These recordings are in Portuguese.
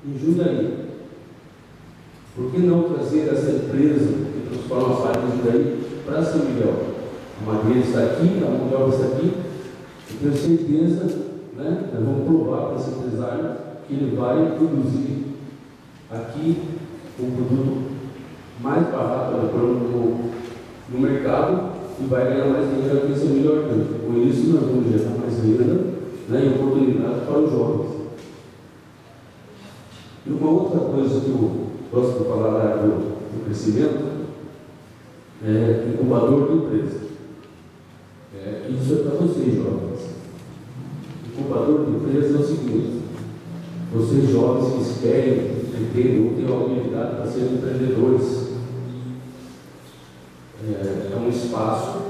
em Jundiaí. Por que não trazer essa empresa que transforma a farinha de Jundiaí para São Miguel? A madeira está aqui, a mão de obra está aqui. Eu tenho certeza, né, nós vamos provar para esse empresário que ele vai produzir aqui um produto mais barato no mercado e vai ganhar mais dinheiro aqui em São Miguel. Com isso, nós vamos gerar mais renda, né, e oportunidade para os jovens. E uma outra coisa que eu gosto de falar do crescimento é incubador de empresa. Isso é para vocês, jovens. Incubador de empresa é o seguinte: vocês jovens que querem, entendem ou têm a habilidade para serem empreendedores, é um espaço,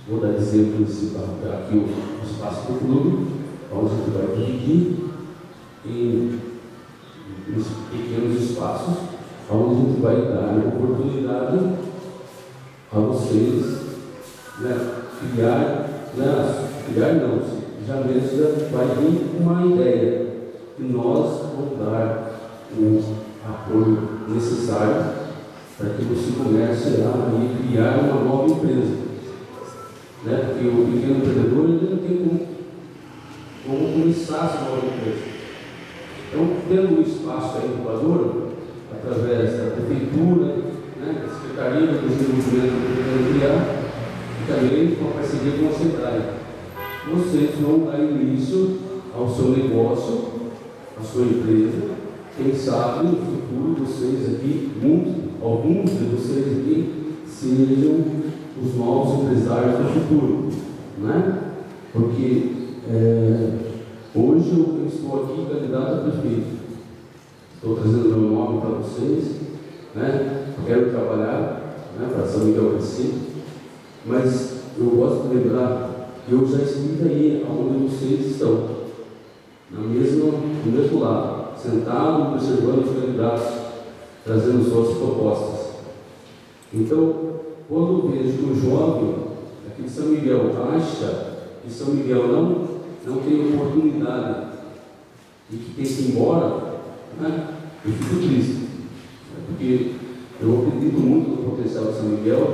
vou dar exemplo aqui, o espaço do clube, onde a gente vai dividir em pequenos espaços, onde a gente vai dar oportunidade a vocês, né, já mesmo vai vir uma ideia e nós vamos dar o apoio necessário para que você comece a criar uma nova empresa, né? Porque o pequeno empreendedor ele não tem como começar essa nova empresa. Então, tendo um espaço aí incubador, através da prefeitura, né, da Secretaria do Desenvolvimento do Criar, e também com a parceria com a Sebrae, vocês vão dar início ao seu negócio, à sua empresa. Quem sabe no futuro vocês aqui, alguns de vocês aqui, sejam os novos empresários do futuro, né? Porque hoje eu estou aqui candidato a prefeito, estou trazendo meu nome para vocês, né? Quero trabalhar, né, para São Miguel crescer, mas eu gosto de lembrar que eu já estive aí onde vocês estão, no mesmo lado, sentado, observando os candidatos, trazendo suas propostas. Então, quando eu vejo que o jovem aqui de São Miguel acha que São Miguel não tem oportunidade e que tem que ir embora, né, eu fico triste, porque eu acredito muito no potencial de São Miguel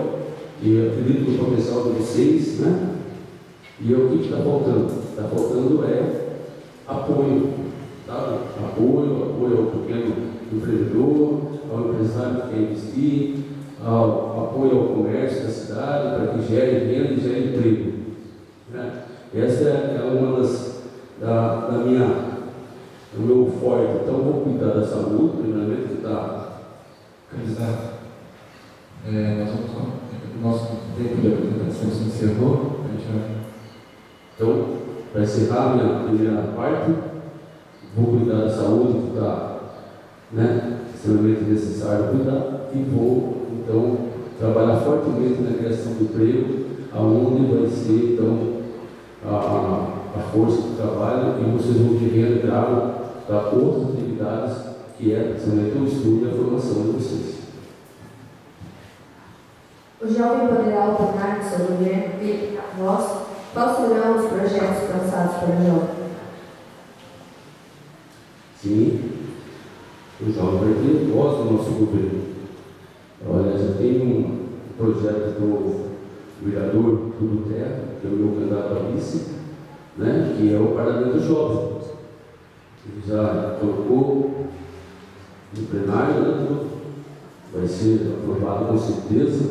e eu acredito no potencial de vocês, né? E o que está faltando? Está faltando apoio, sabe? Apoio ao pequeno empreendedor, ao empresário que quer investir, apoio ao comércio da cidade para que gere renda e gere emprego, né? Essa é uma do meu forte. Então, vou cuidar da saúde, primeiramente, que está candidato. O nosso tempo de apresentação se encerrou. Então, para encerrar a minha primeira parte, vou cuidar da saúde, que está, né, extremamente necessário cuidar, e vou, então, trabalhar fortemente na criação do emprego, aonde vai ser, então, a força do trabalho, e vocês vão querer entrar para outras atividades, que é precisamente o estudo e a formação de vocês. O jovem poderá opinar no seu governo e, a voz, quais serão os projetos pensados para o jovem? Sim, o jovem vai ter voz do nosso governo. Olha, já tem um projeto do vereador Tudo Terra, que é o meu candidato a vice, né, que é o Parlamento Jovem. Ele já colocou no plenário, né, vai ser aprovado com certeza,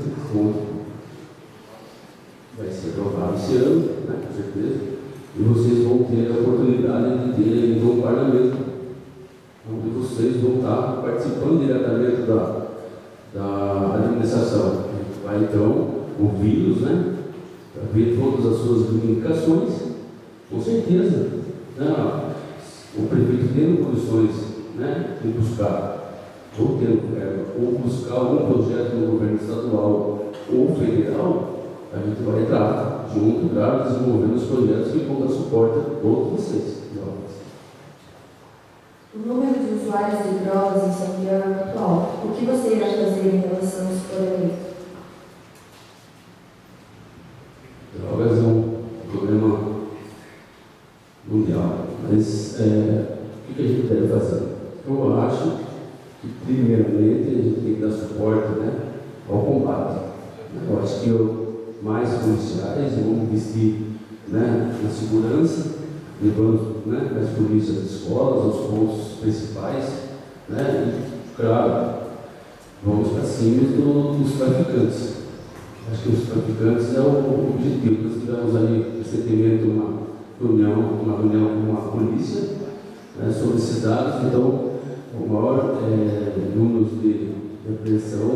vai ser aprovado esse ano, né, com certeza, e vocês vão ter a oportunidade de ter então, um parlamento, onde vocês vão estar participando diretamente da administração. Vai então ouvi-los, né, para ver todas as suas reivindicações, com certeza, né, o prefeito tendo condições, né, de buscar ou buscar algum projeto no governo estadual ou federal, a gente vai entrar junto para desenvolver os projetos que vão dar suporte a todos vocês. O número de usuários de drogas em São Miguel é muito alto. O que você irá fazer em relação a esse problema? Drogas é um problema mundial, mas o que a gente deve fazendo? Eu acho que, primeiramente, a gente tem que dar suporte, né, ao combate. Eu acho que mais policiais vão investir, né, na segurança, levando, né, as polícias das escolas, aos pontos principais, né, e, claro, vamos para cima dos traficantes. Acho que os traficantes é o objetivo. Nós tivemos aí recentemente uma reunião com a polícia, né, sobre esses dados. Então, o maior número de apreensão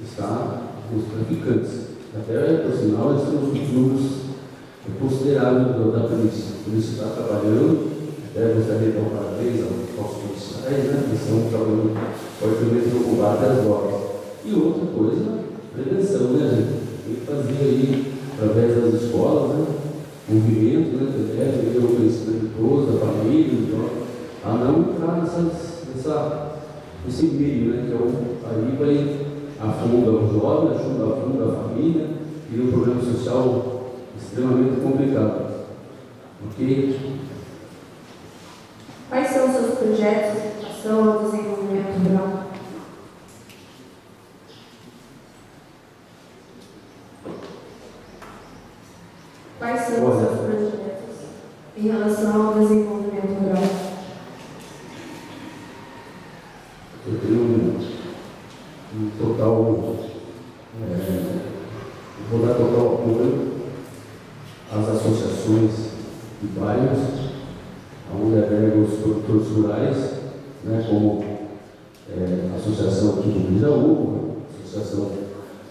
está nos traficantes. Até, por sinal, eles são os números consideráveis da polícia. A polícia está trabalhando. Até gostaria de dar um parabéns aos policiais, né, que estão trabalhando fortemente no combate às drogas. E outra coisa, prevenção, né, gente? Tem que fazer aí, através das escolas, né, movimento, né, que deve o conhecimento todo, da família, então, a não entrar nesse meio, né, que aí vai afunda o jovem, afunda a família, e um problema social extremamente complicado. Ok? Quais são os seus projetos em relação ao desenvolvimento rural? Quais são os seus projetos em relação ao desenvolvimento rural? Eu tenho vou dar total apoio às associações de bairros, onde albergam os produtores rurais, né, como a Associação aqui do Mijaú, Associação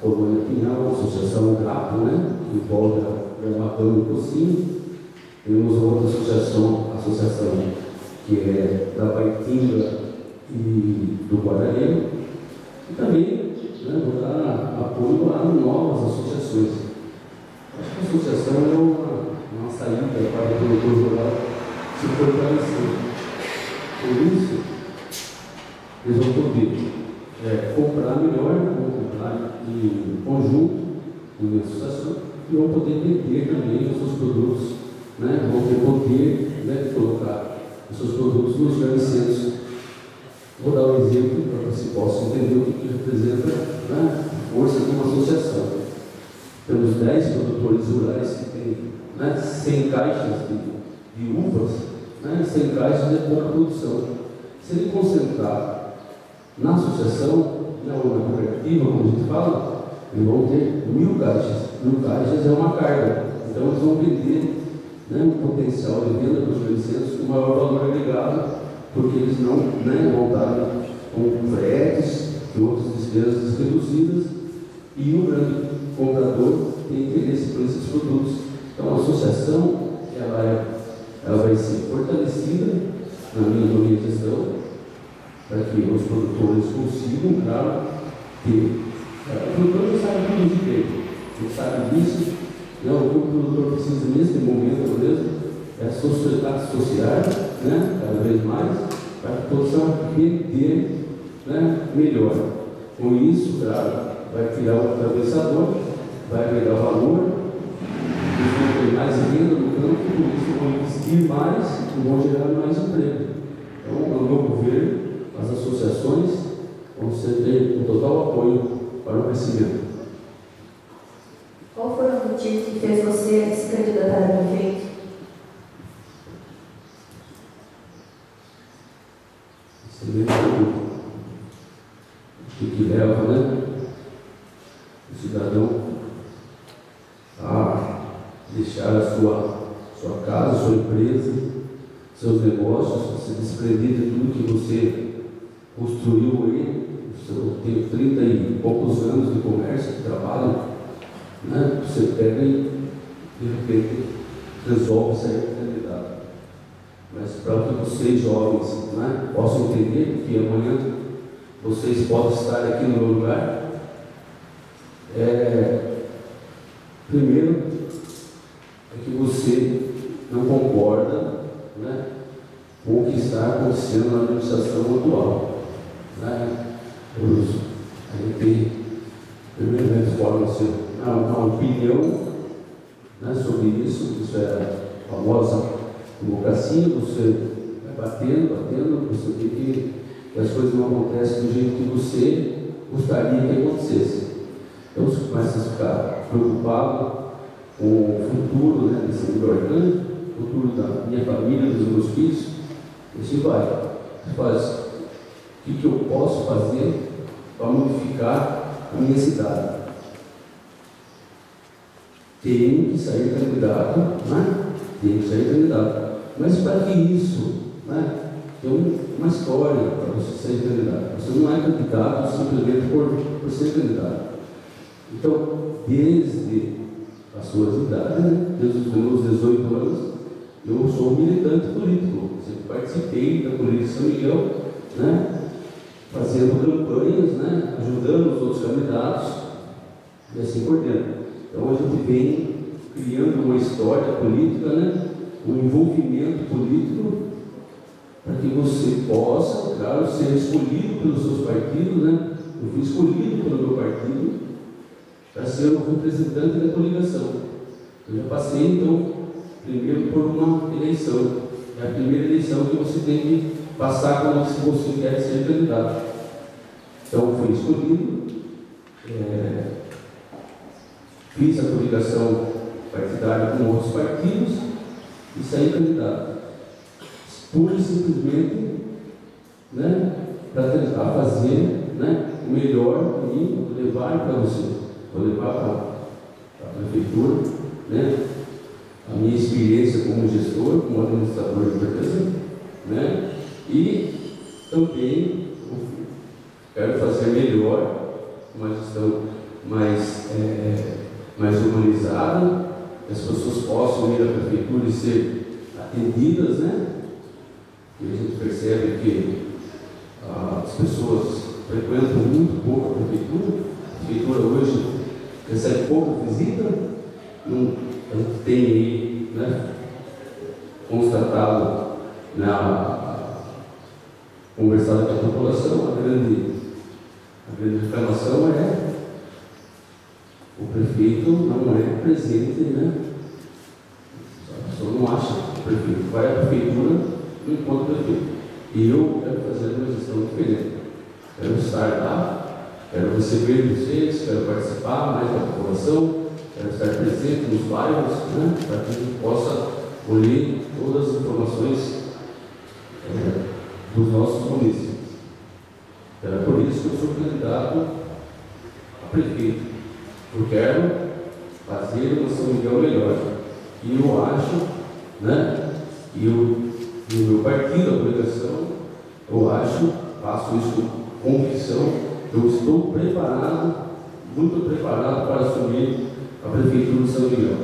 Colônia Pinhal, Associação Grapo, né, que envolve a Gramapão e Cocinho. Temos outra associação que é da Paitinga e do Guararema. E também, né, vou dar apoio a novas associações. Acho que a associação é uma saída para o produtor rural se fortalecer. Por isso, eles vão poder comprar melhor, vão comprar em conjunto com a associação e vão poder vender também os seus produtos, né, vão ter poder, né, de colocar os seus produtos nos grandes centros. Vou dar um exemplo para que você possa entender o que representa, né, a força de uma associação. Temos 10 produtores rurais que têm, né, 100 caixas de uvas, né, 100 caixas é pouca produção. Se ele concentrar na associação, né, ou na cooperativa, como a gente fala, eles vão ter 1000 caixas. 1000 caixas é uma carga. Então eles vão vender, né, um potencial de venda para os grandes centros com maior valor agregado, porque eles não, né, voltaram com fretes e outras despesas reduzidas, e o grande comprador tem interesse por esses produtos. Então a associação ela vai ser fortalecida na minha gestão, para que os produtores consigam, claro, ter. O produtor já sabe produzir bem, ele sabe disso, né, o que o produtor precisa nesse momento mesmo é associar, né, cada vez mais, para que possam vender, né, melhor. Com isso, claro, vai criar um atravessador, vai agregar valor, eles vão ter mais renda no campo, por isso vão investir mais e vão gerar mais emprego. Então, no meu governo, as associações vão ter um total apoio para o crescimento. Qual foi o motivo que fez você se candidatar a prefeito? Excelente pergunta. O que leva, né, o cidadão a deixar a sua casa, sua empresa, seus negócios, se desprender de tudo que você construiu aí. Eu tenho 30 e poucos anos de comércio, de trabalho, né? Você pega e de repente resolve sair candidato. Mas para que vocês jovens, né, possam entender que amanhã vocês podem estar aqui no meu lugar, primeiro é que você não concorda, né, com o que está acontecendo na administração atual, né? A gente tem, primeiramente, forma-se uma opinião, né, sobre isso. Isso é a famosa democracia. Você vai batendo, você vê que as coisas não acontecem do jeito que você gostaria que acontecesse. Então você começa a ficar preocupado com o futuro, né, desse livro orgânico, o futuro da minha família, dos meus filhos, e assim vai. Você faz, o que eu posso fazer para modificar a minha cidade? Tenho que sair candidato, né? Tenho que sair candidato. Mas para que isso, né? Tem uma história para você ser candidato. Você não é candidato simplesmente por ser candidato. Então, desde as suas idades, né? Desde os meus 18 anos, eu sou militante político. Sempre participei da política de São Miguel, né? Fazendo campanhas, né? Ajudando os outros candidatos e assim por diante. Então a gente vem criando uma história política, né? Um envolvimento político, para que você possa, claro, ser escolhido pelos seus partidos, né? Eu fui escolhido pelo meu partido para ser o representante da coligação. Eu já passei, então, primeiro por uma eleição. É a primeira eleição que você tem que passar quando você quer ser candidato. Então, fui escolhido, fiz a coligação partidária com outros partidos e saí candidato. Pura e simplesmente, né, para tentar fazer, né, o melhor de mim, vou levar para você, vou levar para a prefeitura, né, a minha experiência como gestor, como administrador de empresa, né, e também quero fazer melhor, uma gestão mais humanizada, que as pessoas possam ir à prefeitura e ser atendidas, né? E a gente percebe que as pessoas frequentam muito pouco a prefeitura. A prefeitura hoje recebe pouca visita. A gente tem aí, né, constatado, conversado com a população, a grande reclamação é o prefeito não é presente, né? A pessoa não acha o prefeito. Vai à prefeitura, não encontra o prefeito. E eu quero fazer uma gestão diferente. Quero estar lá, quero receber vocês, quero participar mais da população, quero estar presente nos bairros, né? Para que a gente possa colher todas as informações dos nossos municípios. É por isso que eu sou candidato a prefeito. Eu quero fazer uma São Miguel melhor. E eu acho, né, que no meu partido, a coligação, eu acho, faço isso com convicção, eu estou preparado, muito preparado para assumir a prefeitura de São Miguel.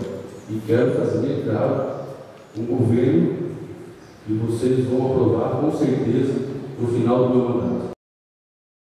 E quero fazer, claro, um governo que vocês vão aprovar com certeza no final do meu mandato.